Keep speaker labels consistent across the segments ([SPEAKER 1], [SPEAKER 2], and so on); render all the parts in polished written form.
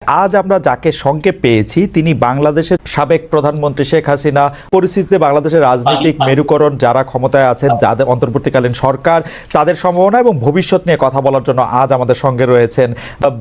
[SPEAKER 1] আজ আমরা যাকে সঙ্গে পেয়েছি তিনি বাংলাদেশের সাবেক প্রধানমন্ত্রী শেখ হাসিনা। পরিস্থিতিতে বাংলাদেশের রাজনৈতিক মেরুকরণ, যারা ক্ষমতায় আছেন, যাদের অন্তর্বর্তীকালীন সরকার, তাদের সম্ভাবনা এবং ভবিষ্যৎ নিয়ে কথা বলার জন্য আজ আমাদের সঙ্গে রয়েছেন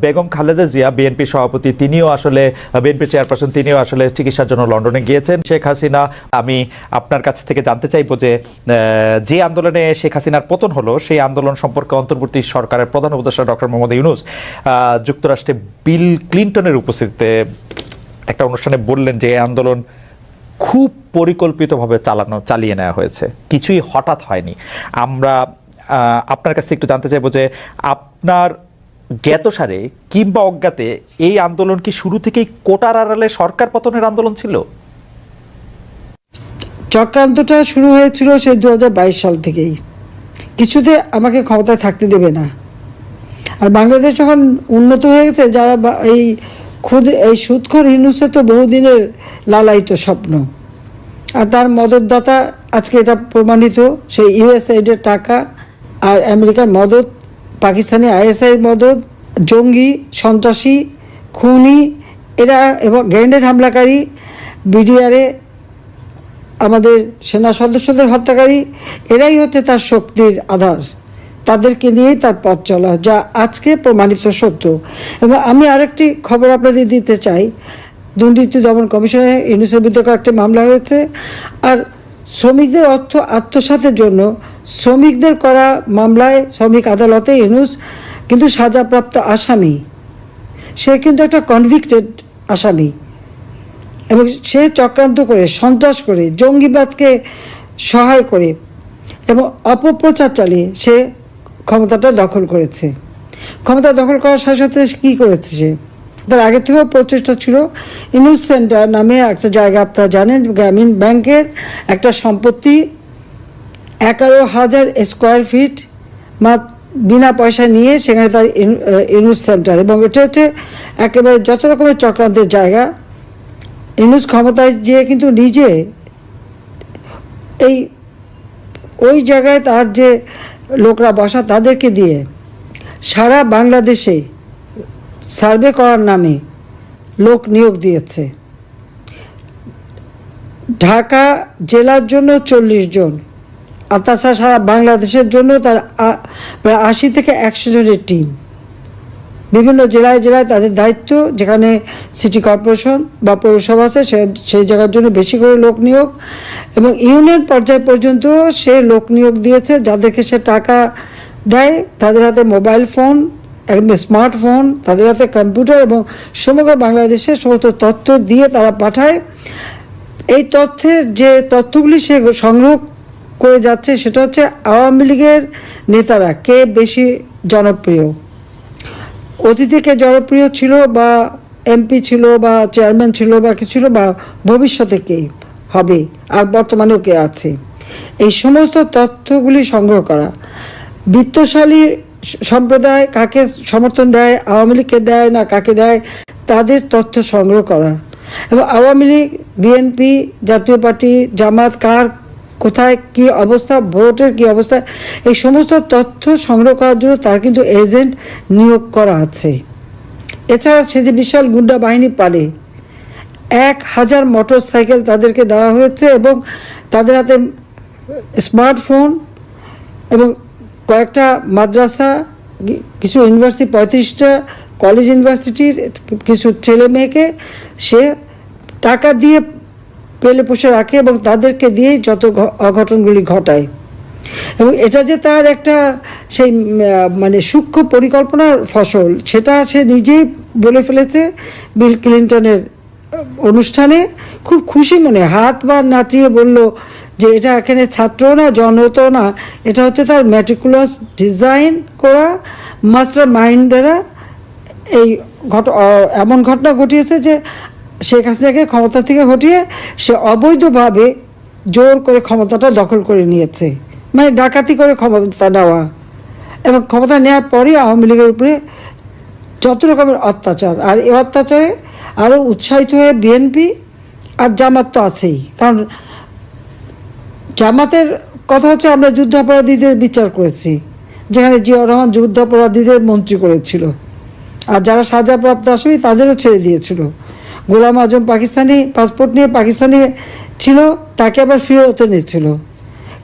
[SPEAKER 1] বেগম খালেদা জিয়া, বিএনপি সভাপতি। তিনিও আসলে বিএনপি চেয়ারপারসন, তিনিও আসলে চিকিৎসার জন্য লন্ডনে গিয়েছেন। শেখ হাসিনা, আমি আপনার কাছ থেকে জানতে চাইবো যে আন্দোলনে শেখ হাসিনার পতন হলো সেই আন্দোলন সম্পর্কে অন্তর্বর্তী সরকারের প্রধান উপদেষ্টা ডক্টর মোহাম্মদ ইউনূস যুক্তরাষ্ট্রে বিল ক্লিনটনের উপস্থিতিতে একটা অনুষ্ঠানে বললেন যে এই আন্দোলন খুব পরিকল্পিতভাবে চালিয়ে নেওয়া হয়েছে, কিছুই হঠাৎ হয়নি। আমরা আপনার কাছে একটু জানতে চাইবো যে আপনার জ্ঞাতসারে কিংবা অজ্ঞাতে এই আন্দোলন কি শুরু থেকেই কোটার আড়ালে সরকার পতনের আন্দোলন ছিল?
[SPEAKER 2] চক্রান্তটা শুরু হয়েছিল সেই 2022 সাল থেকেই। কিছুতে আমাকে ক্ষমতায় থাকতে দেবে না। আর বাংলাদেশ যখন উন্নত হয়ে গেছে, যারা এই সুদখোর ইউনূসের তো বহুদিনের লালায়িত স্বপ্ন, আর তার মদতদাতা আজকে এটা প্রমাণিত। সেই ইউএসএইডের টাকা আর আমেরিকার মদত, পাকিস্তানি আইএসআইয়ের মদত, জঙ্গি, সন্ত্রাসী, খুনি এরা এবং গ্রেনেড হামলাকারী, বিডিআরে আমাদের সেনা সদস্যদের হত্যাকারী, এরাই হচ্ছে তার শক্তির আধার। তাদেরকে নিয়েই তার পথ চলা, যা আজকে প্রমাণিত সত্য। এবং আমি আরেকটি খবর আপনাদের দিতে চাই, দুর্নীতি দমন কমিশনে ইউনূসের বিরুদ্ধে একটা মামলা হয়েছে। আর শ্রমিকদের অর্থ আত্মসাতের জন্য শ্রমিকদের করা মামলায় শ্রমিক আদালতে ইউনূস কিন্তু সাজাপ্রাপ্ত আসামি। সে কিন্তু একটা কনভিক্টেড আসামি এবং সে চক্রান্ত করে, সন্ত্রাস করে, জঙ্গিবাদকে সহায় করে এবং অপপ্রচার চালিয়ে সে ক্ষমতাটা দখল করেছে। ক্ষমতা দখল করার সাথে সাথে কী করেছে, সে তার আগে থেকেও প্রচেষ্টা ছিল। ইউনূস সেন্টার নামে একটা জায়গা, আপনারা জানেন, গ্রামীণ ব্যাংকের একটা সম্পত্তি, 11,000 স্কোয়ার ফিট বিনা পয়সা নিয়ে সেখানে তার ইউনূস সেন্টার। এবং এটা হচ্ছে একেবারে যত রকমের চক্রান্তের জায়গা। ইউনূস ক্ষমতায় যেয়ে কিন্তু নিজে ওই জায়গায় তার যে লোকরা বসা, তাদেরকে দিয়ে সারা বাংলাদেশে সার্ভে করার নামে লোক নিয়োগ দিয়েছে। ঢাকা জেলার জন্য 40 জন, আর তাছাড়া সারা বাংলাদেশের জন্য তার প্রায় 80 থেকে 100 জনের টিম। বিভিন্ন জেলায় জেলায় তাদের দায়িত্ব, যেখানে সিটি কর্পোরেশন বা পৌরসভা আছে সেই জায়গার জন্য বেশি করে লোক নিয়োগ। এবং ইউনিয়ন পর্যায় পর্যন্ত সে লোক নিয়োগ দিয়েছে, যাদেরকে সে টাকা দেয়। তাদের হাতে মোবাইল ফোন, একদম স্মার্টফোন, তাদের হাতে কম্পিউটার এবং সমগ্র বাংলাদেশের সমস্ত তথ্য দিয়ে তারা পাঠায়। এই তথ্যের যে তথ্যগুলি সে সংগ্রহ করে যাচ্ছে, সেটা হচ্ছে আওয়ামী লীগের নেতারা কে বেশি জনপ্রিয়, অতীতে কে জনপ্রিয় ছিল বা এমপি ছিল বা চেয়ারম্যান ছিল বা কি ছিল, বা ভবিষ্যতে কে হবে আর বর্তমানেও কে আছে, এই সমস্ত তথ্যগুলি সংগ্রহ করা। বিত্তশালী সম্প্রদায় কাকে সমর্থন দেয়, আওয়ামী লীগকে দেয় না কাকে দেয়, তাদের তথ্য সংগ্রহ করা। এবং আওয়ামী লীগ, বিএনপি, জাতীয় পার্টি, জামাত কার কোথায় কি অবস্থা, ভোটের কি অবস্থা, এই সমস্ত তথ্য সংগ্রহ করার জন্য তার কিন্তু এজেন্ট নিয়োগ করা আছে। এছাড়া সে যে বিশাল গুন্ডা বাহিনী পালে, 1000 মোটর সাইকেল তাদেরকে দেওয়া হয়েছে এবং তাদের হাতে স্মার্টফোন এবং কয়েকটা মাদ্রাসা, কিছু ইউনিভার্সিটি, 35টা কলেজ ইউনিভার্সিটির কিছু ছেলে মেয়েকে সে টাকা দিয়ে পেলে পুষে রাখে এবং তাদেরকে দিয়ে যত অঘটনগুলি ঘটায়। এবং এটা যে তার একটা সেই মানে সূক্ষ্ম পরিকল্পনার ফসল, সেটা সে নিজেই বলে ফেলেছে বিল ক্লিনটনের অনুষ্ঠানে। খুব খুশি মনে হাত বা নাচিয়ে বলল যে এটা এখানে ছাত্র না, জনতো না, এটা হচ্ছে তার ম্যাটিকুলাস ডিজাইন করা মাস্টার মাইন্ড দ্বারা এই এমন ঘটনা ঘটিয়েছে যে শেখ হাসিনাকে ক্ষমতা থেকে হটিয়ে সে অবৈধভাবে জোর করে ক্ষমতাটা দখল করে নিয়েছে, মানে ডাকাতি করে ক্ষমতা নেওয়া। এবং ক্ষমতা নেওয়ার পরে আওয়ামী লীগের উপরে যত রকমের অত্যাচার, আর এই অত্যাচারে আরও উৎসাহিত হয়ে বিএনপি আর জামাত তো আছেই। কারণ জামাতের কথা হচ্ছে আমরা যুদ্ধাপরাধীদের বিচার করেছি, যেখানে জিয়াউর রহমান যুদ্ধাপরাধীদের মন্ত্রী করেছিল। আর যারা সাজাপ্রাপ্ত আসামি তাদেরও ছেড়ে দিয়েছিল। গোলাম আজম পাকিস্তানি পাসপোর্ট নিয়ে পাকিস্তানি ছিল, তাকে আবার ফিরত এনেছিল।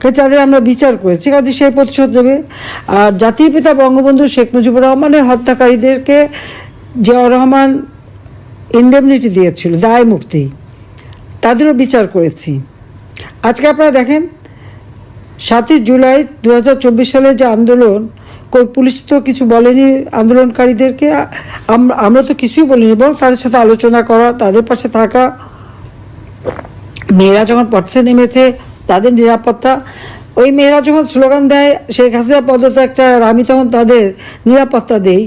[SPEAKER 2] কাজে তাদের আমরা বিচার করেছি, কাজে সেই প্রতিশোধ দেবে। আর জাতির পিতা বঙ্গবন্ধু শেখ মুজিবুর রহমানের হত্যাকারীদেরকে জিয়াউর রহমান ইন্ডেমনিটি দিয়েছিল, দায় মুক্তি, তাদেরও বিচার করেছি। আজকে আপনারা দেখেন 7ই জুলাই 2024 সালে যে আন্দোলন, কই পুলিশ তো কিছু বলেনি আন্দোলনকারীদেরকে, আমরা তো কিছুই বলিনি, বরং তাদের সাথে আলোচনা করা, তাদের পাশে থাকা। মেয়েরা যখন পথে নেমেছে তাদের নিরাপত্তা, ওই মেয়েরা যখন স্লোগান দেয় শেখ হাসিনা পদত্যাগ চায়, আর আমি তখন তাদের নিরাপত্তা দেই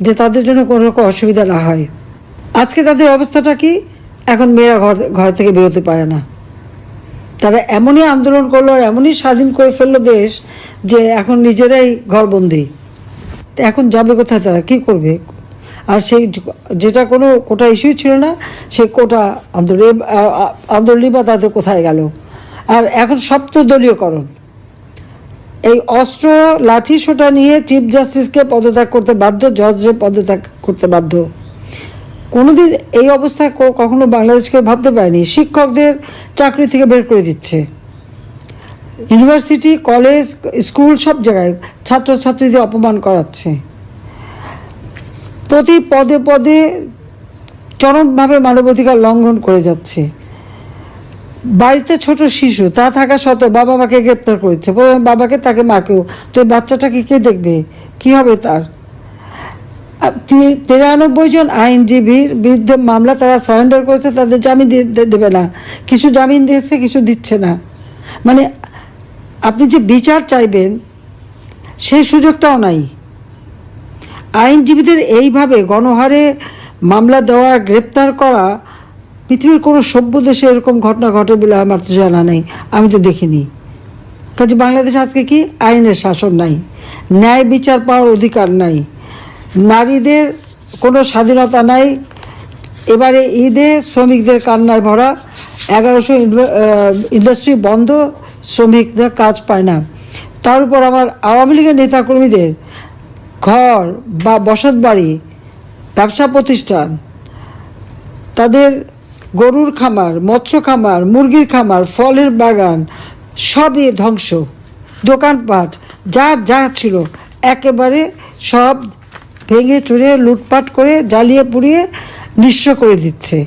[SPEAKER 2] যে তাদের জন্য কোনো রকম অসুবিধা না হয়। আজকে তাদের অবস্থাটা কি? এখন মেয়েরা ঘর থেকে বেরোতে পারে না। তারা এমনই আন্দোলন করলো আর এমনই স্বাধীন করে ফেললো দেশ যে এখন নিজেরাই ঘরবন্দি। এখন যাবে কোথায়, তারা কী করবে? আর সেই যেটা কোনো কোটা ইস্যুই ছিল না, সেই কোটা আন্দোলনই বা তাদের কোথায় গেল? আর এখন সপ্তদলীয়করণ, এই অস্ত্র লাঠি সোটা নিয়ে চিফ জাস্টিসকে পদত্যাগ করতে বাধ্য, জজকে পদত্যাগ করতে বাধ্য। কোনোদিন এই অবস্থায় কখনো বাংলাদেশকে ভাবতে পারেনি। শিক্ষকদের চাকরি থেকে বের করে দিচ্ছে, ইউনিভার্সিটি, কলেজ, স্কুল সব জায়গায় ছাত্রছাত্রীদের অপমান করাচ্ছে, প্রতি পদে পদে চরমভাবে মানবাধিকার লঙ্ঘন করে যাচ্ছে। বাড়িতে ছোট শিশু তা থাকা সত্ত্বেও বাবা মাকে গ্রেপ্তার করেছে, বাবাকে তাকে মাকেও। তো এই বাচ্চাটাকে কে দেখবে? কি হবে তার? 93 জন আইনজীবীর বিরুদ্ধে মামলা তারা সারেন্ডার করেছে, তাদের জামিন দেবে না। কিছু জামিন দিয়েছে, কিছু দিচ্ছে না। মানে আপনি যে বিচার চাইবেন সেই সুযোগটাও নাই। আইনজীবীদের এইভাবে গণহারে মামলা দেওয়া, গ্রেপ্তার করা, পৃথিবীর কোনো সভ্য দেশে এরকম ঘটনা ঘটে বলে আমার তো জানা নেই, আমি তো দেখিনি। কাজে বাংলাদেশ আজকে কি? আইনের শাসন নাই, ন্যায় বিচার পাওয়ার অধিকার নাই, নারীদের কোনো স্বাধীনতা নাই। এবারে ঈদে শ্রমিকদের কান্নায় ভরা, 1100 ইন্ডাস্ট্রি বন্ধ, শ্রমিকদের কাজ পায় না। তার উপর আমার আওয়ামী লীগের নেতাকর্মীদের ঘর বা বসত বাড়ি, ব্যবসা প্রতিষ্ঠান, তাদের গরুর খামার, মৎস্য খামার, মুরগির খামার, ফলের বাগান সবই ধ্বংস। দোকানপাট যা ছিল একেবারে সব ভেঙে চুরে লুটপাট করে জ্বালিয়ে পুড়িয়ে নিঃস্ব করে দিচ্ছে।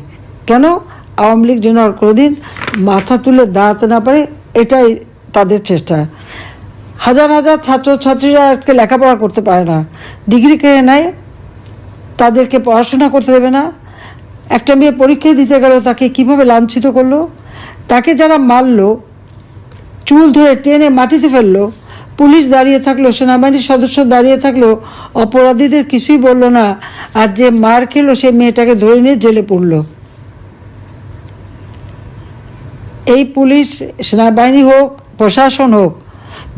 [SPEAKER 2] কেন? আওয়ামী লীগ যেন আর কোনোদিন মাথা তুলে দাঁড়াতে না পারে, এটাই তাদের চেষ্টা। হাজার হাজার ছাত্রছাত্রীরা আজকে লেখাপড়া করতে পারে না, ডিগ্রি কেড়ে নেয়, তাদেরকে পড়াশোনা করতে দেবে না। একটা মেয়ে পরীক্ষা দিতে গেল, তাকে কিভাবে লাঞ্ছিত করলো, তাকে যারা মারলো, চুল ধরে টেনে মাটিতে ফেললো, পুলিশ দাঁড়িয়ে থাকলো, সেনাবাহিনীর সদস্য দাঁড়িয়ে থাকলো, অপরাধীদের কিছুই বললো না। আর যে মার খেলো সেই মেয়েটাকে ধরে নিয়ে জেলে পড়লো। এই পুলিশ, সেনাবাহিনী হোক, প্রশাসন হোক,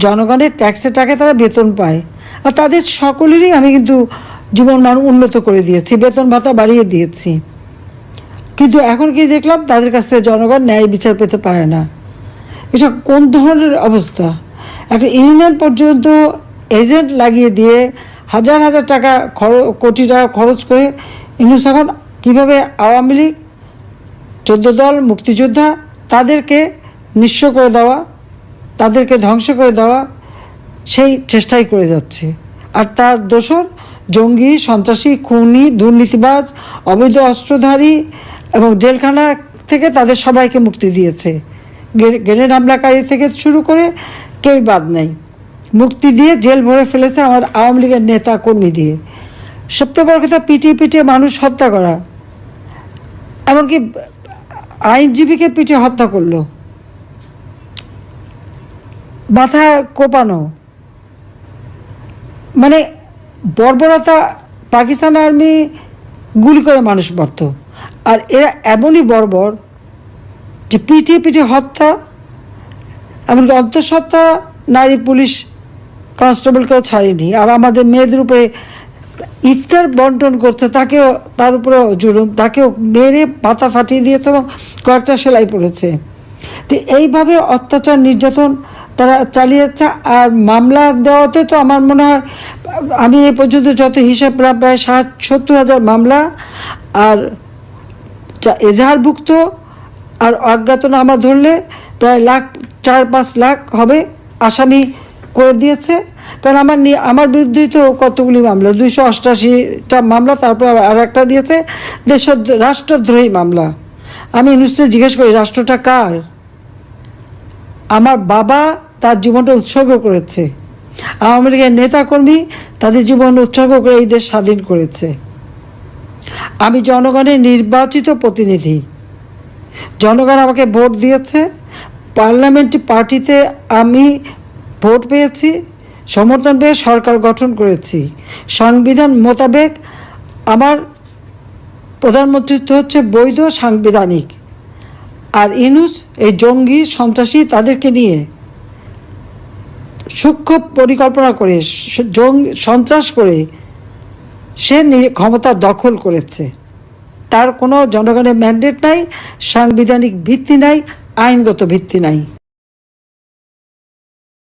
[SPEAKER 2] জনগণের ট্যাক্সের টাকা তারা বেতন পায়। আর তাদের সকলেরই আমি কিন্তু জীবনমান উন্নত করে দিয়েছি, বেতন ভাতা বাড়িয়ে দিয়েছি। কিন্তু এখন কি দেখলাম, তাদের কাছ থেকে জনগণ ন্যায় বিচার পেতে পারে না। এটা কোন ধরনের অবস্থা? একটা ইউনিয়ন পর্যন্ত এজেন্ট লাগিয়ে দিয়ে হাজার হাজার টাকা কোটি টাকা খরচ করে ইউনুস এখন কীভাবে আওয়ামী লীগ, 14 দল, মুক্তিযোদ্ধা, তাদেরকে নিঃস্ব করে দেওয়া, তাদেরকে ধ্বংস করে দেওয়া, সেই চেষ্টাই করে যাচ্ছে। আর তার দোসর জঙ্গি, সন্ত্রাসী, খুনি, দুর্নীতিবাজ, অবৈধ অস্ত্রধারী এবং জেলখানা থেকে তাদের সবাইকে মুক্তি দিয়েছে। গ্রেনেড হামলাকারী থেকে শুরু করে কেউই বাদ নাই, মুক্তি দিয়ে জেল ভরে ফেলেছে আমার আওয়ামী লীগের নেতা কর্মী দিয়ে। সবচেয়ে বড় কথা, পিটিয়ে মানুষ হত্যা করা, এমনকি আইনজীবীকে পিটিয়ে হত্যা করলো, মাথা কোপানো, মানে বর্বরতা। পাকিস্তান আর্মি গুলি করে মানুষ মারত, আর এরা এমনই বর্বর যে পিটিয়ে হত্যা, এমনকি অন্তঃসত্ত্বা নারী পুলিশ কনস্টেবলকেও ছাড়েনি। আর আমাদের মেয়েদের উপরে ইফতার বন্টন করতে, তাকেও, তার উপরেও জুলুম, তাকেও মেরে পাতা ফাটিয়ে দিয়েছে এবং কয়েকটা সেলাই পড়েছে। তো এইভাবে অত্যাচার, নির্যাতন তারা চালিয়েছে। আর মামলা দেওয়াতে তো আমার মনে হয় আমি এ পর্যন্ত যত হিসাব প্রায় 70,000 মামলা, আর এজাহারভুক্ত আর অজ্ঞাতনামা ধরলে প্রায় 4-5 লাখ হবে আসামি করে দিয়েছে। কারণ আমার বিরুদ্ধেই তো কতগুলি মামলা, 288টা মামলা, তারপর আর একটা দিয়েছে রাষ্ট্রদ্রোহী মামলা। আমি ইউনুসকে জিজ্ঞেস করি, রাষ্ট্রটা কার? আমার বাবা তার জীবনটা উৎসর্গ করেছে, আওয়ামী লীগের নেতাকর্মী তাদের জীবন উৎসর্গ করে এই দেশ স্বাধীন করেছে। আমি জনগণের নির্বাচিত প্রতিনিধি, জনগণ আমাকে ভোট দিয়েছে, পার্লামেন্টারি পার্টিতে আমি ভোট পেয়েছি, সমর্থন পেয়ে সরকার গঠন করেছি। সংবিধান মোতাবেক আমার প্রধানমন্ত্রিত্ব হচ্ছে বৈধ সাংবিধানিক। আর ইউনূস এই জঙ্গি সন্ত্রাসী তাদেরকে নিয়ে সূক্ষ্ম পরিকল্পনা করে সন্ত্রাস করে সে ক্ষমতা দখল করেছে। তার কোনো জনগণের ম্যান্ডেট নাই, সাংবিধানিক ভিত্তি নাই, আইনগত ভিত্তি নাই।